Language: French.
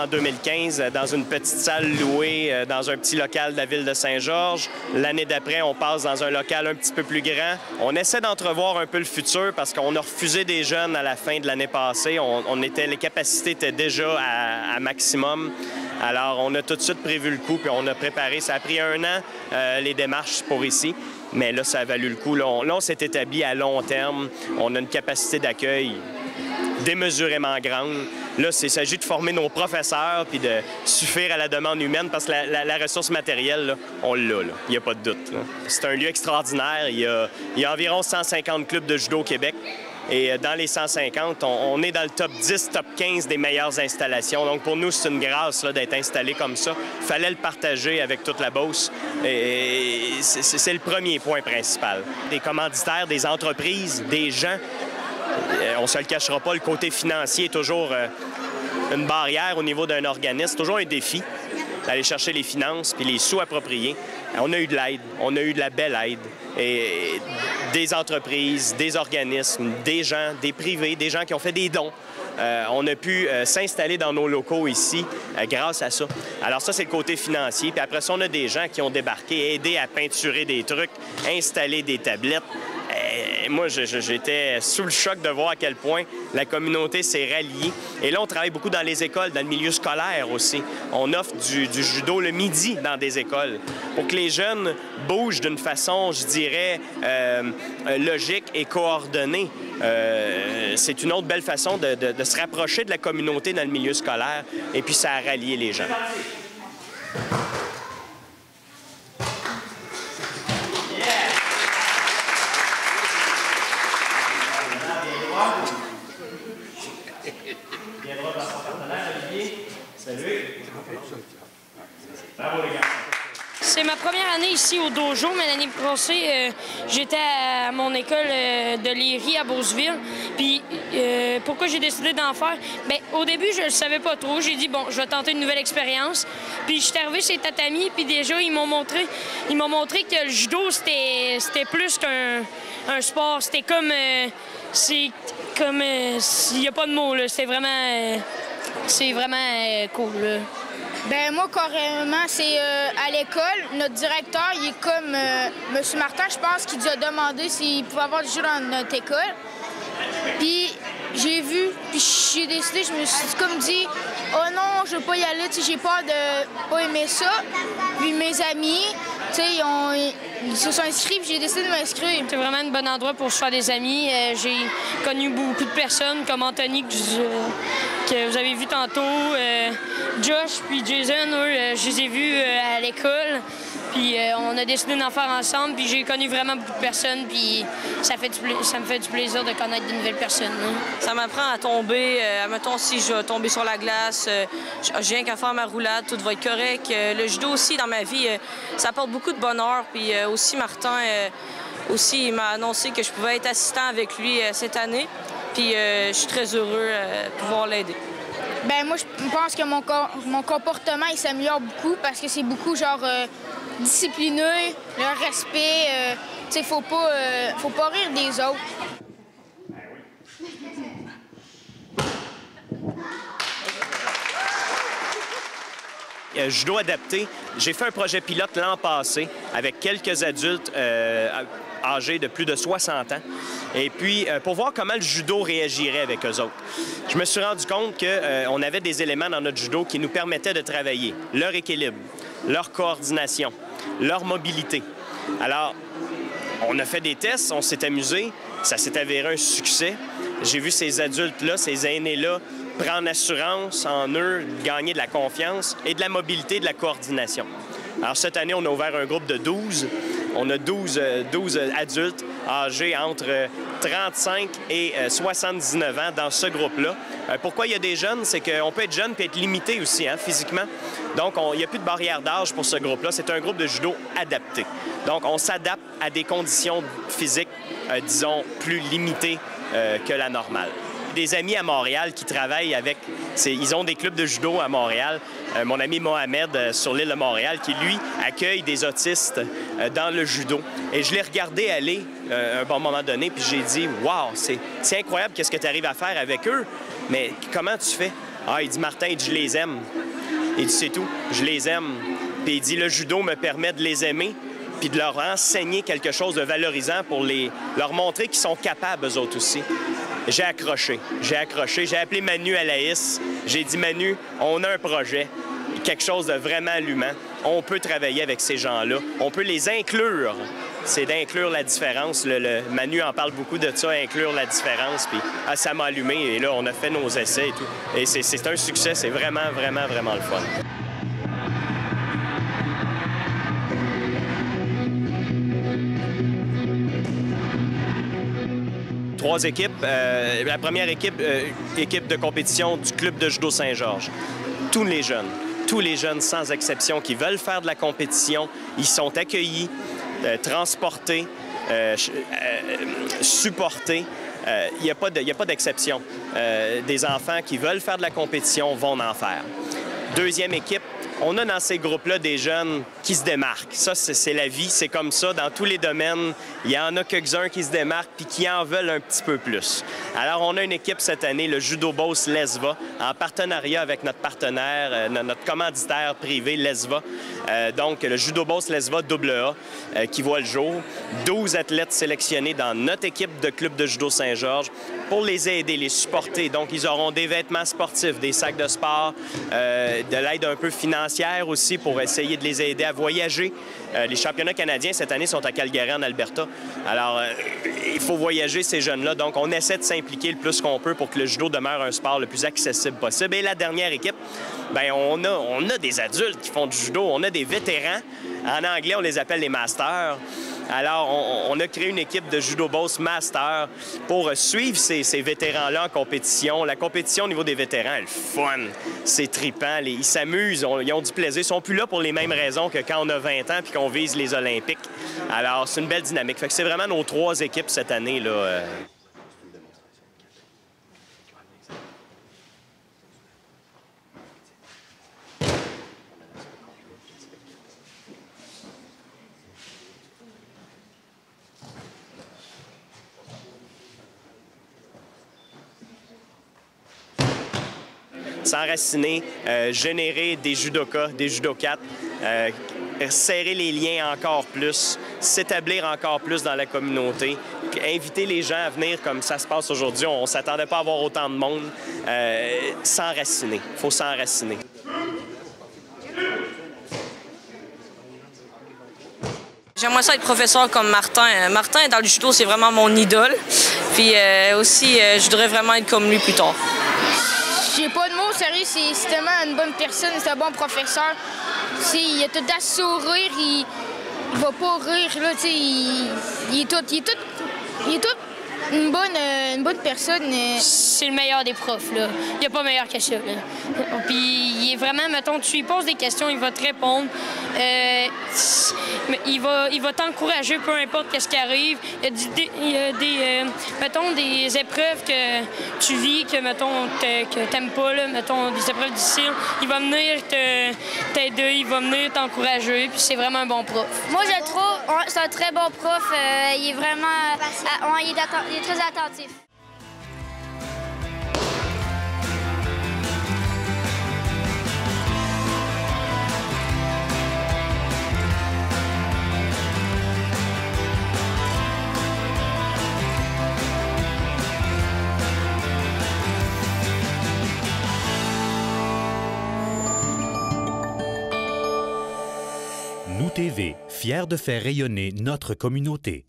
en 2015 dans une petite salle louée dans un petit local de la ville de Saint-Georges. L'année d'après, on passe dans un local un petit peu plus grand. On essaie d'entrevoir un peu le futur parce qu'on a refusé des jeunes à la fin de l'année passée. Les capacités étaient déjà à maximum. Alors, on a tout de suite prévu le coup, puis on a préparé. Ça a pris 1 an, les démarches pour ici. Mais là, ça a valu le coup. Là, on s'est établi à long terme. On a une capacité d'accueil démesurément grande. Là, il s'agit de former nos professeurs puis de suffire à la demande humaine parce que la ressource matérielle, là, on l'a. Il n'y a pas de doute. C'est un lieu extraordinaire. Il y a environ 150 clubs de judo au Québec. Et dans les 150, on est dans le top 10, top 15 des meilleures installations. Donc, pour nous, c'est une grâce d'être installé comme ça. Il fallait le partager avec toute la Beauce. Et c'est le premier point principal. Des commanditaires, des entreprises, des gens. On ne se le cachera pas, le côté financier est toujours une barrière au niveau d'un organisme, toujours un défi d'aller chercher les finances puis les sous appropriés. On a eu de l'aide, on a eu de la belle aide. Et des entreprises, des organismes, des gens, des privés, des gens qui ont fait des dons. On a pu s'installer dans nos locaux ici grâce à ça. Alors ça, c'est le côté financier. Puis après ça, on a des gens qui ont débarqué, aidé à peinturer des trucs, installer des tablettes. Moi, j'étais sous le choc de voir à quel point la communauté s'est ralliée. Et là, on travaille beaucoup dans les écoles, dans le milieu scolaire aussi. On offre du judo le midi dans des écoles pour que les jeunes bougent d'une façon, je dirais, logique et coordonnée. C'est une autre belle façon de se rapprocher de la communauté dans le milieu scolaire. Et puis, ça a rallié les gens. Viendra dans son partenaire, Olivier. Salut. Bravo, les gars. C'est ma première année ici au dojo, mais l'année passée, j'étais à mon école de Léry à Beauceville. Puis pourquoi j'ai décidé d'en faire? Bien, au début, je ne le savais pas trop. J'ai dit, bon, je vais tenter une nouvelle expérience. Puis je suis arrivé chez Tatami, puis déjà, ils m'ont montré que le judo, c'était plus qu'un sport. C'était comme... il n'y a pas de mots, là. C'est vraiment cool, là. Ben moi, carrément, c'est à l'école. Notre directeur, il est comme M. Martin, je pense, qui nous a demandé s'il pouvait avoir du jeu dans notre école. Puis j'ai vu, puis j'ai décidé, je me suis comme dit, oh non, je veux pas y aller, j'ai peur de pas aimer ça. Puis mes amis, ils se sont inscrits, puis j'ai décidé de m'inscrire. C'est vraiment un bon endroit pour se faire des amis. J'ai connu beaucoup de personnes, comme Anthony, que vous avez vu tantôt. Josh puis Jason, eux, je les ai vus à l'école. Puis on a décidé d'en faire ensemble. Puis j'ai connu vraiment beaucoup de personnes. Puis ça me fait du plaisir de connaître de nouvelles personnes. Hein. Ça m'apprend à tomber. Mettons, si je vais tomber sur la glace, j'ai rien qu'à faire ma roulade, tout va être correct. Le judo aussi, dans ma vie, ça apporte beaucoup de bonheur. Puis aussi, Martin, aussi, il m'a annoncé que je pouvais être assistant avec lui cette année. Puis je suis très heureux de pouvoir l'aider. Ben moi, je pense que mon comportement, il s'améliore beaucoup parce que c'est beaucoup, genre, discipliné, le respect. Tu sais, faut pas rire des autres. Judo adapté, j'ai fait un projet pilote l'an passé avec quelques adultes âgés de plus de 60 ans. Et puis, pour voir comment le judo réagirait avec eux autres. Je me suis rendu compte qu'on avait des éléments dans notre judo qui nous permettaient de travailler leur équilibre, leur coordination, leur mobilité. Alors, on a fait des tests, on s'est amusé, ça s'est avéré un succès. J'ai vu ces adultes-là, ces aînés-là, prendre assurance en eux, gagner de la confiance et de la mobilité, de la coordination. Alors, cette année, on a ouvert un groupe de 12. On a 12 adultes âgés entre 35 et 79 ans dans ce groupe-là. Pourquoi il y a des jeunes? C'est qu'on peut être jeune et être limité aussi, physiquement. Donc, il n'y a plus de barrière d'âge pour ce groupe-là. C'est un groupe de judo adapté. Donc, on s'adapte à des conditions physiques, disons, plus limitées que la normale. Des amis à Montréal qui travaillent avec... Ils ont des clubs de judo à Montréal. Mon ami Mohamed sur l'île de Montréal qui, lui, accueille des autistes dans le judo. Et je l'ai regardé aller à un bon moment donné, puis j'ai dit « Wow, c'est incroyable qu'est-ce que tu arrives à faire avec eux, mais comment tu fais? » Ah, il dit, Martin, il dit, je les aime. Il dit, c'est tout, je les aime. Puis il dit, le judo me permet de les aimer puis de leur enseigner quelque chose de valorisant pour leur montrer qu'ils sont capables, eux autres aussi. J'ai accroché. J'ai appelé Manu Alaïs. J'ai dit, Manu, on a un projet, quelque chose de vraiment allumant. On peut travailler avec ces gens-là. On peut les inclure. C'est d'inclure la différence. Manu en parle beaucoup de ça, inclure la différence. Puis ça m'a allumé. Et là, on a fait nos essais et tout. Et c'est un succès. C'est vraiment, vraiment, vraiment le fun. Trois équipes. La première équipe, équipe de compétition du Club de judo Saint-Georges. Tous les jeunes sans exception qui veulent faire de la compétition, ils sont accueillis, transportés, supportés. Il n'y a pas d'exception. Des enfants qui veulent faire de la compétition vont en faire. Deuxième équipe, on a dans ces groupes-là des jeunes qui se démarquent. Ça, c'est la vie, c'est comme ça. Dans tous les domaines, il y en a quelques-uns qui se démarquent puis qui en veulent un petit peu plus. Alors, on a une équipe cette année, le Judo Boss Lesva, en partenariat avec notre partenaire, notre commanditaire privé, Lesva. Donc, le Judo Boss Lesva AA, qui voit le jour. 12 athlètes sélectionnés dans notre équipe de Club de judo Saint-Georges pour les aider, les supporter. Donc, ils auront des vêtements sportifs, des sacs de sport, de l'aide un peu financière aussi pour essayer de les aider à voyager. Les championnats canadiens cette année sont à Calgary, en Alberta. Alors, il faut voyager ces jeunes-là. Donc, on essaie de s'impliquer le plus qu'on peut pour que le judo demeure un sport le plus accessible possible. Et la dernière équipe, bien, on a des adultes qui font du judo. On a des vétérans. En anglais, on les appelle les masters. Alors, on a créé une équipe de Judo Boss Master pour suivre ces vétérans-là en compétition. La compétition au niveau des vétérans, elle est fun. C'est trippant. Ils s'amusent, ils ont du plaisir. Ils sont plus là pour les mêmes raisons que quand on a 20 ans puis qu'on vise les Olympiques. Alors, c'est une belle dynamique. Fait que c'est vraiment nos trois équipes cette année, là. S'enraciner, générer des judokas, des judokates, serrer les liens encore plus, s'établir encore plus dans la communauté, inviter les gens à venir comme ça se passe aujourd'hui. On ne s'attendait pas à avoir autant de monde. S'enraciner. Il faut s'enraciner. J'aimerais ça être professeur comme Martin. Martin, dans le judo, c'est vraiment mon idole. Puis aussi, je voudrais vraiment être comme lui plus tard. J'ai pas de mots, sérieux, c'est tellement une bonne personne, c'est un bon professeur. Il a tout à sourire, il va pas rire, là, il est tout une bonne personne. C'est le meilleur des profs, là. Il n'y a pas meilleur que ça, là. Puis il est vraiment, mettons, tu lui poses des questions, il va te répondre. Il va t'encourager, peu importe ce qui arrive. Il y a des épreuves que tu vis, que, mettons, que t'aimes pas, là, mettons, des épreuves difficiles. Il va venir t'aider, il va venir t'encourager, puis c'est vraiment un bon prof. Moi, je trouve, c'est un très bon prof. Il est vraiment, il est très attentif. Nous TV, fiers de faire rayonner notre communauté.